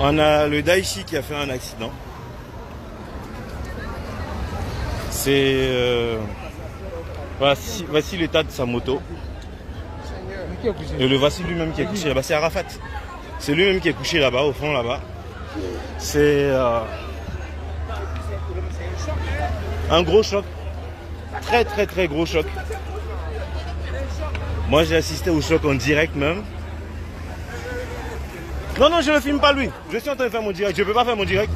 On a le Daichi qui a fait un accident. C'est... voici l'état de sa moto. Et le voici lui-même qui est couché là-bas. C'est Arafat. C'est lui-même qui est couché là-bas, au fond là-bas. C'est un gros choc. Très très très gros choc. Moi j'ai assisté au choc en direct même. Non, non, je ne filme pas lui. Je suis en train de faire mon direct. Je ne peux pas faire mon direct.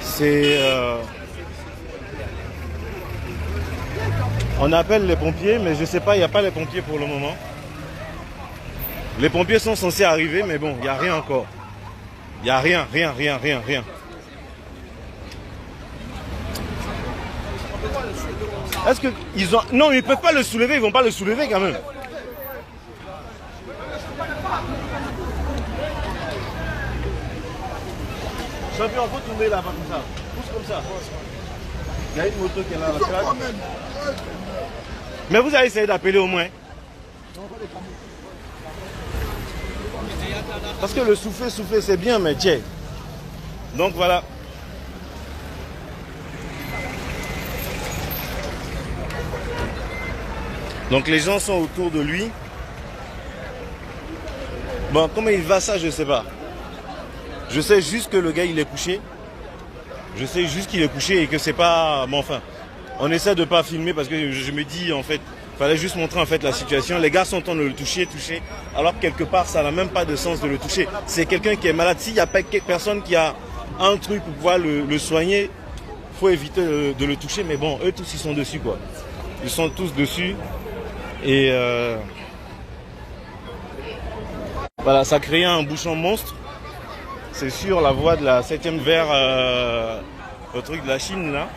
C'est... On appelle les pompiers, mais je ne sais pas, il n'y a pas les pompiers pour le moment. Les pompiers sont censés arriver, mais bon, il n'y a rien encore. Il n'y a rien. Est-ce qu'ils ont... Non, ils ne peuvent pas le soulever, ils ne vont pas le soulever quand même. Champion, il faut tomber là-bas comme ça. Pousse comme ça. Il y a une moto qui est là, la mais vous allez essayer d'appeler au moins. Parce que le souffler c'est bien, mais tiens. Donc voilà. Donc les gens sont autour de lui. Bon, comment il va ça, je ne sais pas. Je sais juste que le gars il est couché. Je sais juste qu'il est couché et que c'est pas... Bon, enfin, on essaie de pas filmer parce que je me dis en fait, fallait juste montrer en fait la situation. Les gars sont en train de le toucher, alors que quelque part ça n'a même pas de sens de le toucher. C'est quelqu'un qui est malade. S'il n'y a pas personne qui a un truc pour pouvoir le soigner, il faut éviter de le toucher. Mais bon, eux tous ils sont dessus quoi. Ils sont tous dessus. Et voilà, ça crée un bouchon monstre. C'est sur la voie de la 7e vers le truc de la Chine là.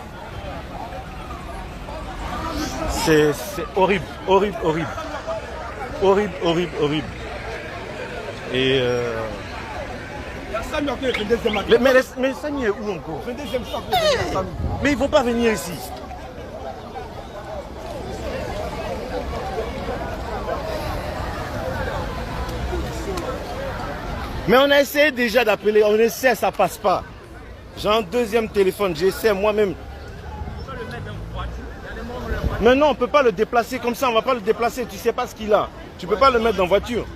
C'est horrible. Et mais Sani est où encore? Mais ils vont pas venir ici. Mais on a essayé déjà d'appeler, on essaie, ça passe pas. J'ai un deuxième téléphone, j'essaie moi-même. Mais non, on ne peut pas le déplacer comme ça, on ne va pas le déplacer, tu ne sais pas ce qu'il a. Tu ne peux pas le mettre dans voiture.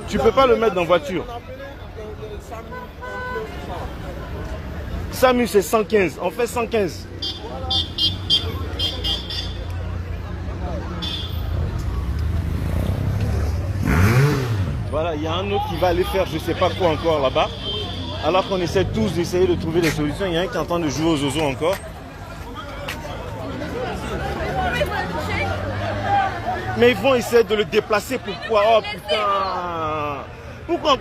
Tu ne peux pas le mettre dans voiture. SAMU c'est 115, on fait 115. Voilà, il y a un autre qui va aller faire je ne sais pas quoi encore là-bas. Alors qu'on essaie tous d'essayer de trouver des solutions. Il y a un qui est en train de jouer aux oiseaux encore. Mais ils vont essayer de le déplacer. Pourquoi? Oh putain. Pourquoi?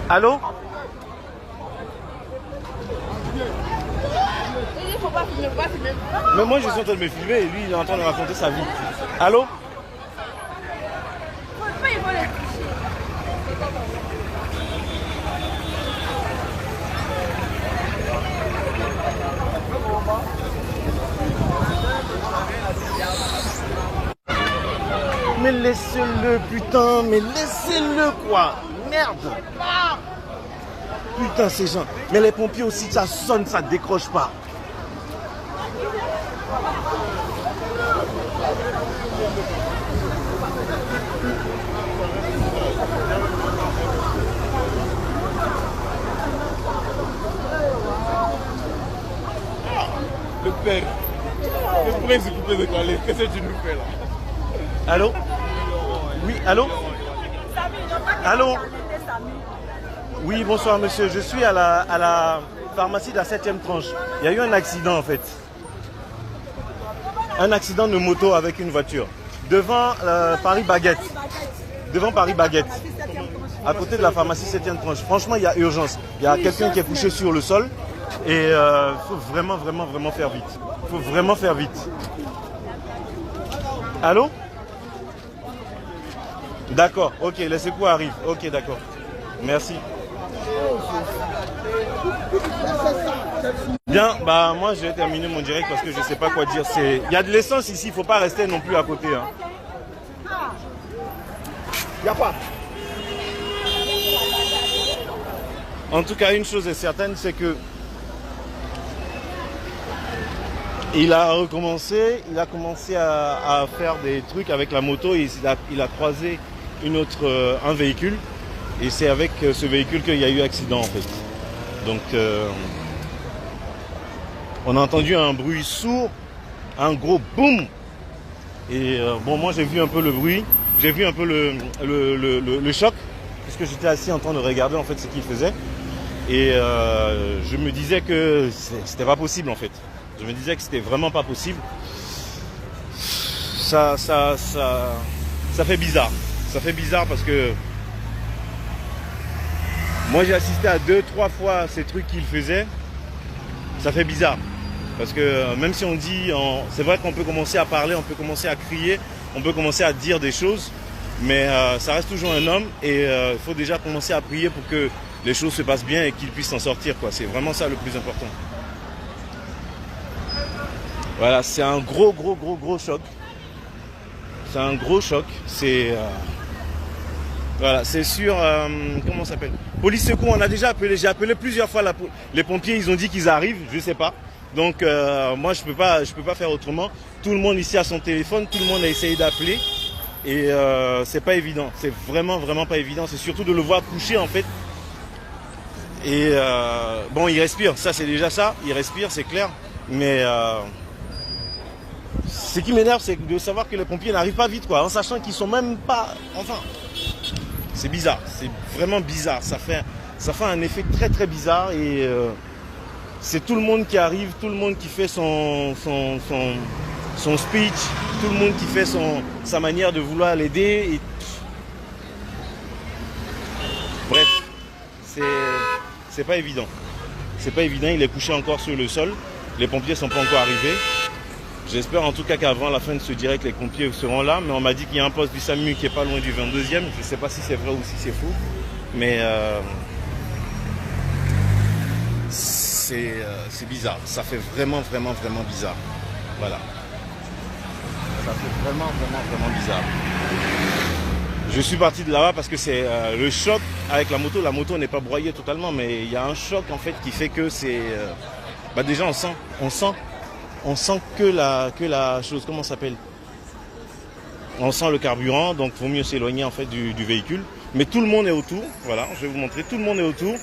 Allô? Mais moi je suis en train de me filmer et lui il est en train de raconter sa vie. Allô? Mais laissez-le putain, mais laissez-le quoi. Merde. Putain ces gens. Mais les pompiers aussi ça sonne, ça décroche pas. Le père, le prince coupé de Calais, qu'est-ce que tu nous fais là? Allô? Oui, allô? Allô? Oui, bonsoir monsieur, je suis à la pharmacie de la 7e tranche. Il y a eu un accident en fait. Un accident de moto avec une voiture. Devant Paris Baguette. Devant Paris Baguette. À côté de la pharmacie 7e tranche. Franchement, il y a urgence. Il y a quelqu'un qui est couché sur le sol. Et il faut vraiment faire vite. Il faut vraiment faire vite. Allô? D'accord, ok, les secours arrivent. Ok, d'accord. Merci. Bien, bah moi j'ai terminé mon direct parce que je sais pas quoi dire. Il y a de l'essence ici, il faut pas rester non plus à côté. Hein. Y a pas. En tout cas, une chose est certaine, c'est que il a commencé à faire des trucs avec la moto et il a croisé un véhicule. Et c'est avec ce véhicule qu'il y a eu accident en fait. Donc on a entendu un bruit sourd, un gros boum. Et bon, moi j'ai vu un peu le bruit, j'ai vu un peu le choc, puisque j'étais assis en train de regarder en fait ce qu'il faisait. Et je me disais que c'était pas possible en fait. Je me disais que c'était vraiment pas possible. Ça fait bizarre. Ça fait bizarre parce que moi j'ai assisté à 2-3 fois ces trucs qu'il faisait. Ça fait bizarre. Parce que même si on dit, c'est vrai qu'on peut commencer à parler, on peut commencer à crier, on peut commencer à dire des choses, mais ça reste toujours un homme et il faut déjà commencer à prier pour que les choses se passent bien et qu'il puisse s'en sortir, quoi. C'est vraiment ça le plus important. Voilà, c'est un gros choc. C'est un gros choc. C'est voilà, c'est sûr. Comment ça s'appelle? Police secours, on a déjà appelé. J'ai appelé plusieurs fois les pompiers. Ils ont dit qu'ils arrivent. Je sais pas. Donc moi je peux pas faire autrement. Tout le monde ici a son téléphone. Tout le monde a essayé d'appeler et c'est pas évident. C'est vraiment pas évident. C'est surtout de le voir coucher en fait. Et bon, il respire. Ça c'est déjà ça. Il respire, c'est clair. Mais ce qui m'énerve, c'est de savoir que les pompiers n'arrivent pas vite, quoi, en sachant qu'ils sont même pas. Enfin, c'est bizarre, c'est vraiment bizarre. Ça fait un effet très bizarre et c'est tout le monde qui arrive, tout le monde qui fait son speech, tout le monde qui fait sa manière de vouloir l'aider. Et... Bref, c'est pas évident. C'est pas évident. Il est couché encore sur le sol. Les pompiers sont pas encore arrivés. J'espère en tout cas qu'avant la fin de ce direct, les pompiers seront là. Mais on m'a dit qu'il y a un poste du SAMU qui est pas loin du 22e. Je ne sais pas si c'est vrai ou si c'est faux. Mais c'est bizarre. Ça fait vraiment bizarre. Voilà. Ça fait vraiment bizarre. Je suis parti de là-bas parce que c'est le choc avec la moto. La moto n'est pas broyée totalement, mais il y a un choc en fait qui fait que c'est... déjà on sent que la chose, comment ça s'appelle? On sent le carburant, donc il vaut mieux s'éloigner en fait du véhicule. Mais tout le monde est autour, voilà, je vais vous montrer, tout le monde est autour,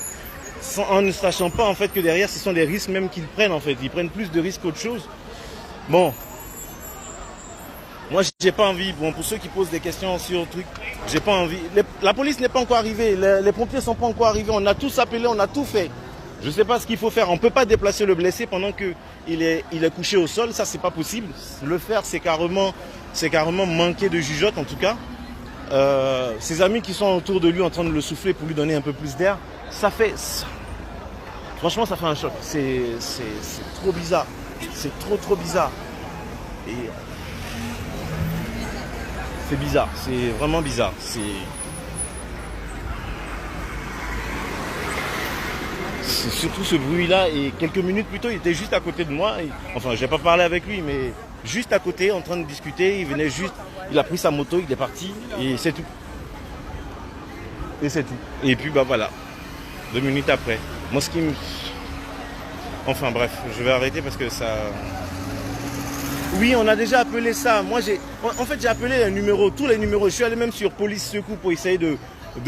en ne sachant pas en fait que derrière ce sont des risques même qu'ils prennent en fait. Ils prennent plus de risques qu'autre chose. Bon, moi j'ai pas envie, bon, pour ceux qui posent des questions sur le truc, j'ai pas envie. La police n'est pas encore arrivée, les pompiers sont pas encore arrivés, on a tous appelé, on a tout fait. Je ne sais pas ce qu'il faut faire. On ne peut pas déplacer le blessé pendant qu'il est couché au sol. Ça, c'est pas possible. Le faire, c'est carrément manquer de jugeote, en tout cas. Ses amis qui sont autour de lui en train de le souffler pour lui donner un peu plus d'air, ça fait... Franchement, ça fait un choc. C'est trop bizarre. C'est trop bizarre. Et c'est bizarre. C'est vraiment bizarre. C'est surtout ce bruit-là, et quelques minutes plus tôt, il était juste à côté de moi. Enfin, j'ai pas parlé avec lui, mais juste à côté, en train de discuter. Il venait juste, il a pris sa moto, il est parti, et c'est tout. Et c'est tout. Et puis, voilà, 2 minutes après. Moi, ce qui me... Enfin, bref, je vais arrêter parce que ça... Oui, on a déjà appelé ça. Moi, en fait, j'ai appelé les numéros, tous les numéros. Je suis allé même sur Police Secours pour essayer de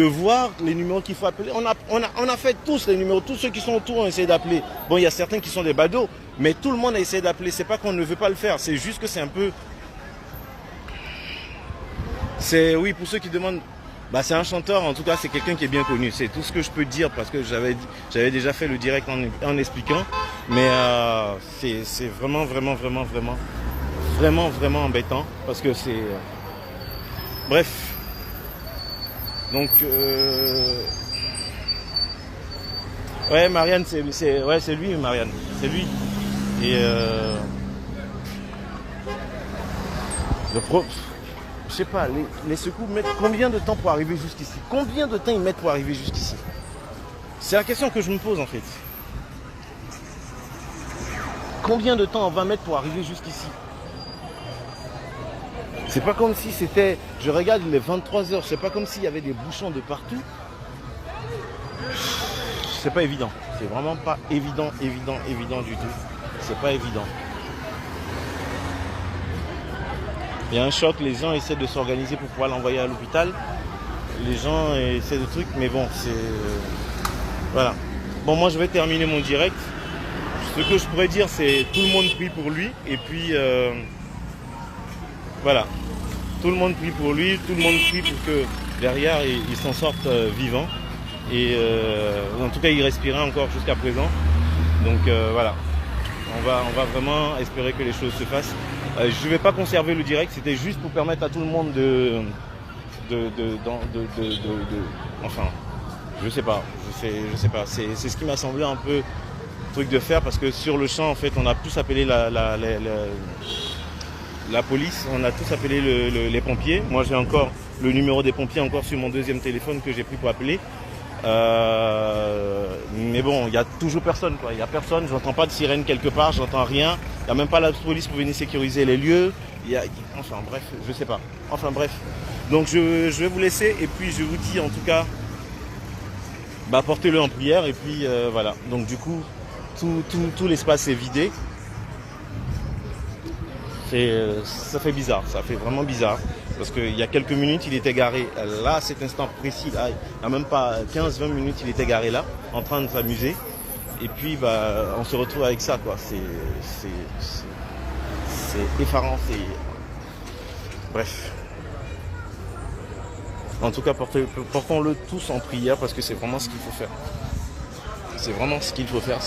voir les numéros qu'il faut appeler. On a fait tous les numéros, tous ceux qui sont autour ont essayé d'appeler. Bon, il y a certains qui sont des badauds, mais tout le monde a essayé d'appeler. C'est pas qu'on ne veut pas le faire, c'est juste que c'est un peu... Oui, pour ceux qui demandent, c'est un chanteur, en tout cas c'est quelqu'un qui est bien connu. C'est tout ce que je peux dire parce que j'avais déjà fait le direct en expliquant. Mais c'est vraiment embêtant parce que c'est... Bref. Donc, ouais, Marianne, c'est lui, Marianne, c'est lui. Et je sais pas, les secours mettent combien de temps pour arriver jusqu'ici? Combien de temps ils mettent pour arriver jusqu'ici? C'est la question que je me pose en fait. Combien de temps on va mettre pour arriver jusqu'ici? C'est pas comme si c'était... Je regarde, il est 23h, c'est pas comme s'il y avait des bouchons de partout. C'est pas évident. C'est vraiment pas évident du tout. C'est pas évident. Il y a un choc, les gens essaient de s'organiser pour pouvoir l'envoyer à l'hôpital. Les gens essaient de trucs, mais bon, c'est... Voilà. Bon, moi je vais terminer mon direct. Ce que je pourrais dire, c'est tout le monde prie pour lui. Et puis, voilà. Tout le monde prie pour lui, tout le monde prie pour que derrière, il s'en sorte vivant. Et en tout cas, il respirait encore jusqu'à présent. Donc voilà. On va vraiment espérer que les choses se fassent. Je ne vais pas conserver le direct, c'était juste pour permettre à tout le monde enfin, je sais pas. C'est ce qui m'a semblé un peu truc de faire parce que sur le champ, en fait, on a tous appelé la police, on a tous appelé les pompiers. Moi, j'ai encore le numéro des pompiers encore sur mon deuxième téléphone que j'ai pris pour appeler. Mais bon, il n'y a toujours personne, quoi. Il n'y a personne, j'entends pas de sirène quelque part, j'entends rien. Il n'y a même pas la police pour venir sécuriser les lieux. Enfin bref, je sais pas. Enfin bref. Donc je vais vous laisser et puis je vous dis en tout cas, portez-le en prière et puis voilà. Donc du coup, tout l'espace est vidé. Ça fait bizarre, ça fait vraiment bizarre. Parce qu'il y a quelques minutes, il était garé là, à cet instant précis, là, il n'y a même pas 15-20 minutes, il était garé là, en train de s'amuser. Et puis, on se retrouve avec ça, quoi. C'est effarant, Bref. En tout cas, portons-le tous en prière parce que c'est vraiment ce qu'il faut faire. C'est vraiment ce qu'il faut faire,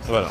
Voilà.